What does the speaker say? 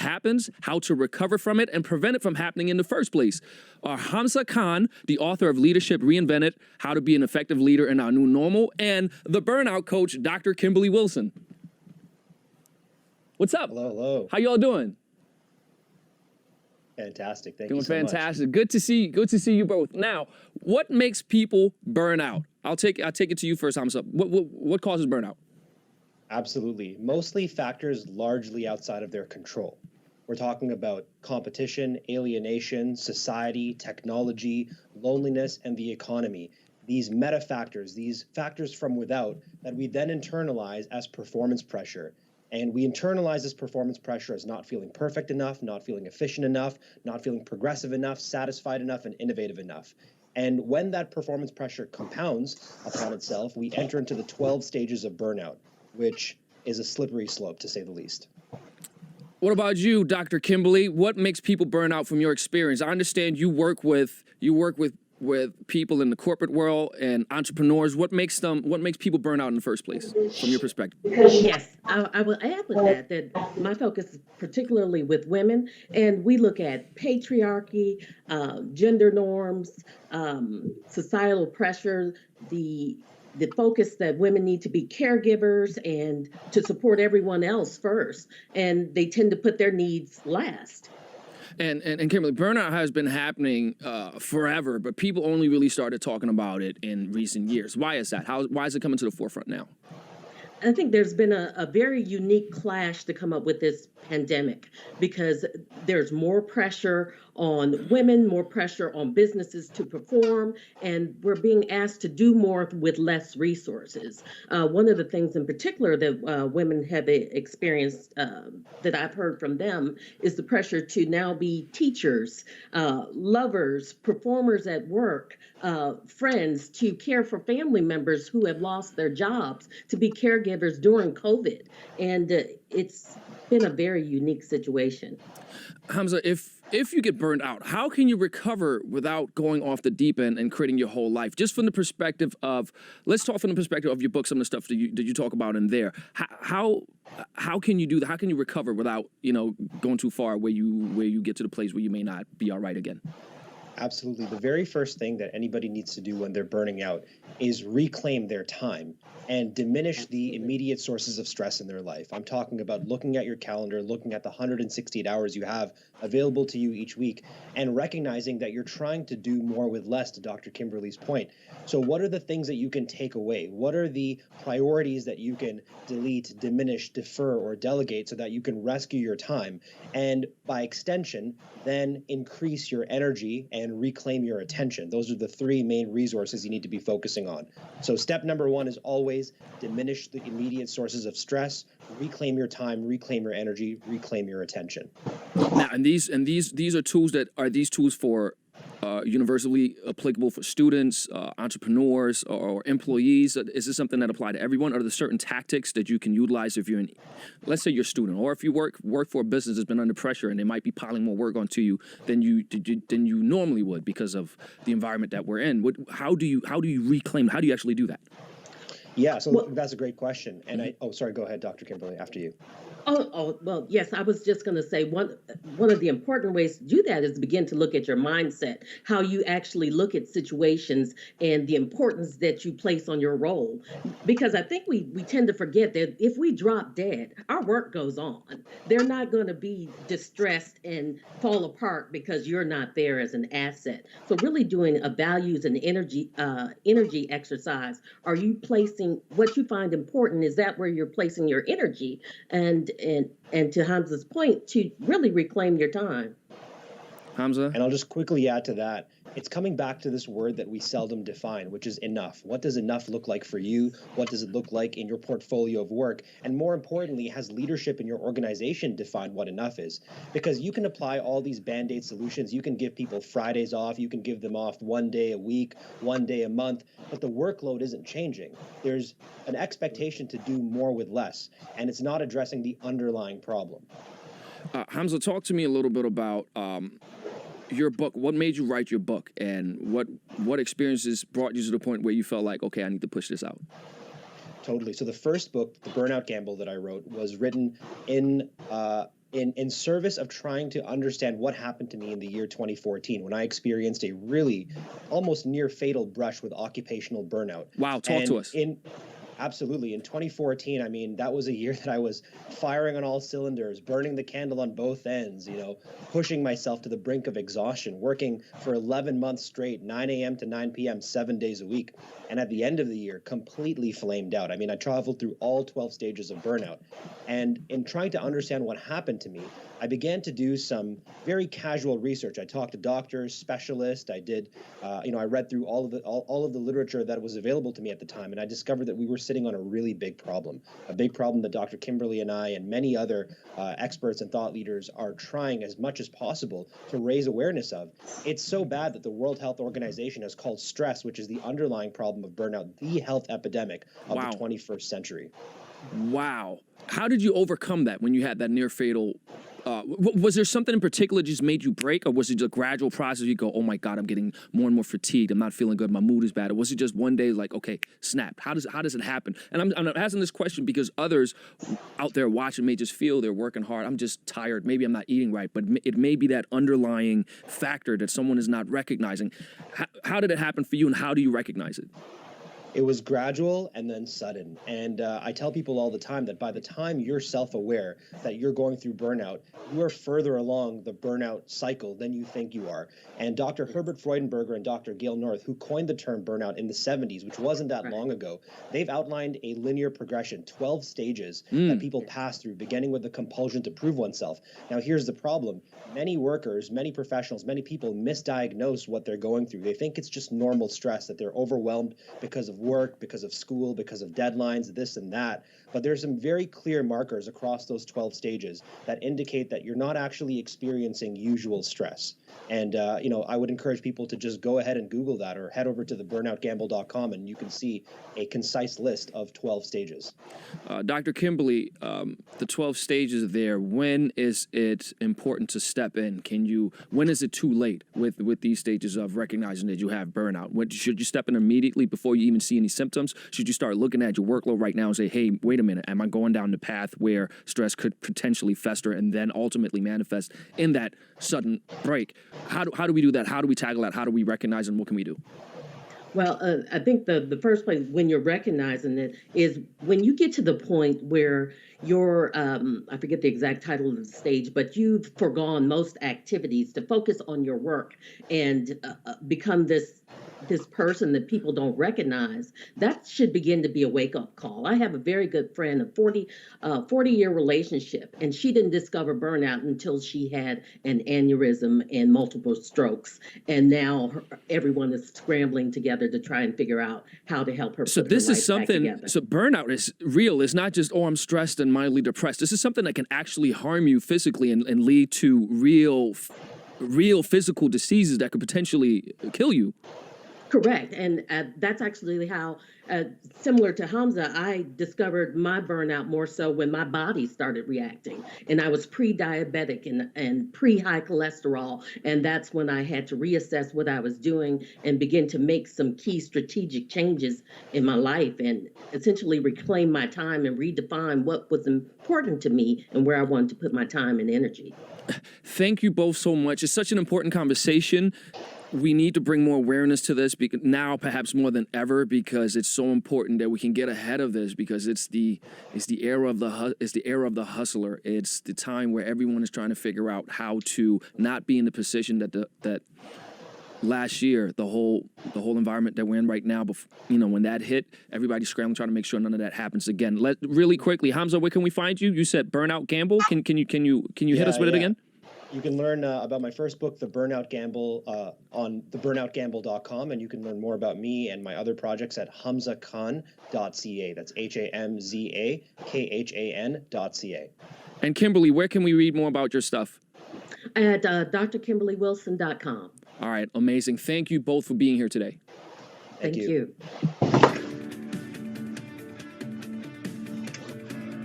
happens, how to recover from it, and prevent it from happening in the first place. Hamza Khan, the author of Leadership Reinvented, How to Be an Effective Leader in Our New Normal, and the Burnout Coach, Dr. Kimberly Wilson. What's up? Hello, hello. How y'all doing? Fantastic. Thank Doing you so fantastic. Good to see you both. Now, what makes people burn out? I'll take it to you first, Hamza. What causes burnout? Absolutely. Mostly factors largely outside of their control. We're talking about competition, alienation, society, technology, loneliness, and the economy. These meta factors, these factors from without that we then internalize as performance pressure. And we internalize this performance pressure as not feeling perfect enough, not feeling efficient enough, not feeling progressive enough, satisfied enough, and innovative enough. And when that performance pressure compounds upon itself, we enter into the 12 stages of burnout, which is a slippery slope, to say the least. What about you, Dr. Kimberly? What makes people burn out from your experience? I understand you work with people in the corporate world and entrepreneurs. What makes people burn out in the first place, from your perspective? Yes, I will add with that my focus is particularly with women, and we look at patriarchy, gender norms, societal pressure, the focus that women need to be caregivers and to support everyone else first, and they tend to put their needs last. And Kimberly, burnout has been happening forever, but people only really started talking about it in recent years. Why is that? Why is it coming to the forefront now? I think there's been a very unique clash to come up with this pandemic because there's more pressure on women, more pressure on businesses to perform, and we're being asked to do more with less resources. One of the things in particular that women have experienced that I've heard from them is the pressure to now be teachers, lovers, performers at work, friends, to care for family members who have lost their jobs, to be caregivers during COVID. And it's been a very unique situation. Hamza, if you get burned out, how can you recover without going off the deep end and creating your whole life? Just from the perspective of, let's talk from the perspective of your book, some of the stuff that you talk about in there. How can you do that? How can you recover without going too far where you get to the place where you may not be all right again? Absolutely. The very first thing that anybody needs to do when they're burning out is reclaim their time and diminish the immediate sources of stress in their life. I'm talking about looking at your calendar, looking at the 168 hours you have available to you each week, and recognizing that you're trying to do more with less, to Dr. Kimberly's point. So what are the things that you can take away? What are the priorities that you can delete, diminish, defer, or delegate so that you can rescue your time? And by extension, then increase your energy and reclaim your attention. Those are the three main resources you need to be focusing on. So step number one is always diminish the immediate sources of stress, reclaim your time, reclaim your energy, reclaim your attention. Now, and these are tools these tools for universally applicable for students, entrepreneurs, or employees? Is this something that apply to everyone? Are there certain tactics that you can utilize if you're let's say you're a student, or if you work for a business that's been under pressure and they might be piling more work onto you than you normally would because of the environment that we're in? How do you reclaim? How do you actually do that? Yeah, so that's a great question. And sorry, go ahead, Dr. Kimberly, after you. Well, yes, I was just going to say one of the important ways to do that is to begin to look at your mindset, how you actually look at situations and the importance that you place on your role. Because I think we tend to forget that if we drop dead, our work goes on. They're not going to be distressed and fall apart because you're not there as an asset. So really doing a values and energy exercise. Are you placing what you find important? Is that where you're placing your energy? And to Hamza's point, to really reclaim your time. Hamza? And I'll just quickly add to that. It's coming back to this word that we seldom define, which is enough. What does enough look like for you? What does it look like in your portfolio of work? And more importantly, has leadership in your organization defined what enough is? Because you can apply all these Band-Aid solutions. You can give people Fridays off. You can give them off 1 day a week, 1 day a month. But the workload isn't changing. There's an expectation to do more with less. And it's not addressing the underlying problem. Hamza, talk to me a little bit about your book. What made you write your book, and what experiences brought you to the point where you felt like, okay, I need to push this out? Totally. So the first book, The Burnout Gamble, that I wrote was written in in service of trying to understand what happened to me in the year 2014 when I experienced a really almost near fatal brush with occupational burnout. Wow, talk to And us. Absolutely. In 2014, I mean, that was a year that I was firing on all cylinders, burning the candle on both ends, pushing myself to the brink of exhaustion, working for 11 months straight, 9 a.m. to 9 p.m., 7 days a week. And at the end of the year, completely flamed out. I mean, I traveled through all 12 stages of burnout. And in trying to understand what happened to me, I began to do some very casual research. I talked to doctors, specialists. I did, I read through all of the literature that was available to me at the time, and I discovered that we were sitting on a really big problem, a big problem that Dr. Kimberly and I and many other experts and thought leaders are trying as much as possible to raise awareness of. It's so bad that the World Health Organization has called stress, which is the underlying problem of burnout, the health epidemic of Wow. the 21st century. Wow. How did you overcome that when you had that near fatal? Was there something in particular that just made you break, or was it just a gradual process? You go, oh my God, I'm getting more and more fatigued. I'm not feeling good. My mood is bad. Or was it just one day like, okay, snap? How does it happen? And I'm asking this question because others out there watching may just feel they're working hard. I'm just tired. Maybe I'm not eating right, but it may be that underlying factor that someone is not recognizing. How did it happen for you, and how do you recognize it? It was gradual and then sudden. And I tell people all the time that by the time you're self-aware that you're going through burnout, you are further along the burnout cycle than you think you are. And Dr. Herbert Freudenberger and Dr. Gail North, who coined the term burnout in the 70s, which wasn't that long ago, they've outlined a linear progression, 12 stages that people pass through, beginning with the compulsion to prove oneself. Now, here's the problem. Many workers, many professionals, many people misdiagnose what they're going through. They think it's just normal stress, that they're overwhelmed because of work, because of school, because of deadlines, this and that. But there's some very clear markers across those 12 stages that indicate that you're not actually experiencing usual stress. And, I would encourage people to just go ahead and Google that, or head over to theburnoutgamble.com, and you can see a concise list of 12 stages. Dr. Kimberly, the 12 stages there, when is it important to step in? When is it too late with these stages of recognizing that you have burnout? Should you step in immediately before you even see any symptoms? Should you start looking at your workload right now and say, hey, wait a minute, am I going down the path where stress could potentially fester and then ultimately manifest in that sudden break? How do we do that? How do we tackle that? How do we recognize, and what can we do? Well, I think the first place when you're recognizing it is when you get to the point where you're, I forget the exact title of the stage, but you've forgone most activities to focus on your work and become this person that people don't recognize. That should begin to be a wake-up call. I have a very good friend, a 40-year relationship, and she didn't discover burnout until she had an aneurysm and multiple strokes. And now everyone is scrambling together to try and figure out how to help her So put this her is life something, back together. so burnout is real. It's not just, oh, I'm stressed and mildly depressed. This is something that can actually harm you physically and lead to real physical diseases that could potentially kill you. Correct. And that's actually how, similar to Hamza, I discovered my burnout more so when my body started reacting. And I was pre-diabetic and pre-high cholesterol. And that's when I had to reassess what I was doing and begin to make some key strategic changes in my life and essentially reclaim my time and redefine what was important to me and where I wanted to put my time and energy. Thank you both so much. It's such an important conversation. We need to bring more awareness to this now, perhaps more than ever, because it's so important that we can get ahead of this. Because it's the era of the hustler. It's the time where everyone is trying to figure out how to not be in the position that last year, the whole environment that we're in right now. When that hit, everybody's scrambling trying to make sure none of that happens again. Really quickly, Hamza, where can we find you? You said Burnout Gamble. Can you hit us with it again? You can learn about my first book, The Burnout Gamble, on theburnoutgamble.com, and you can learn more about me and my other projects at hamzakhan.ca. That's HAMZAKHAN.ca. And Kimberly, where can we read more about your stuff? At drkimberlywilson.com. All right, amazing. Thank you both for being here today. Thank you.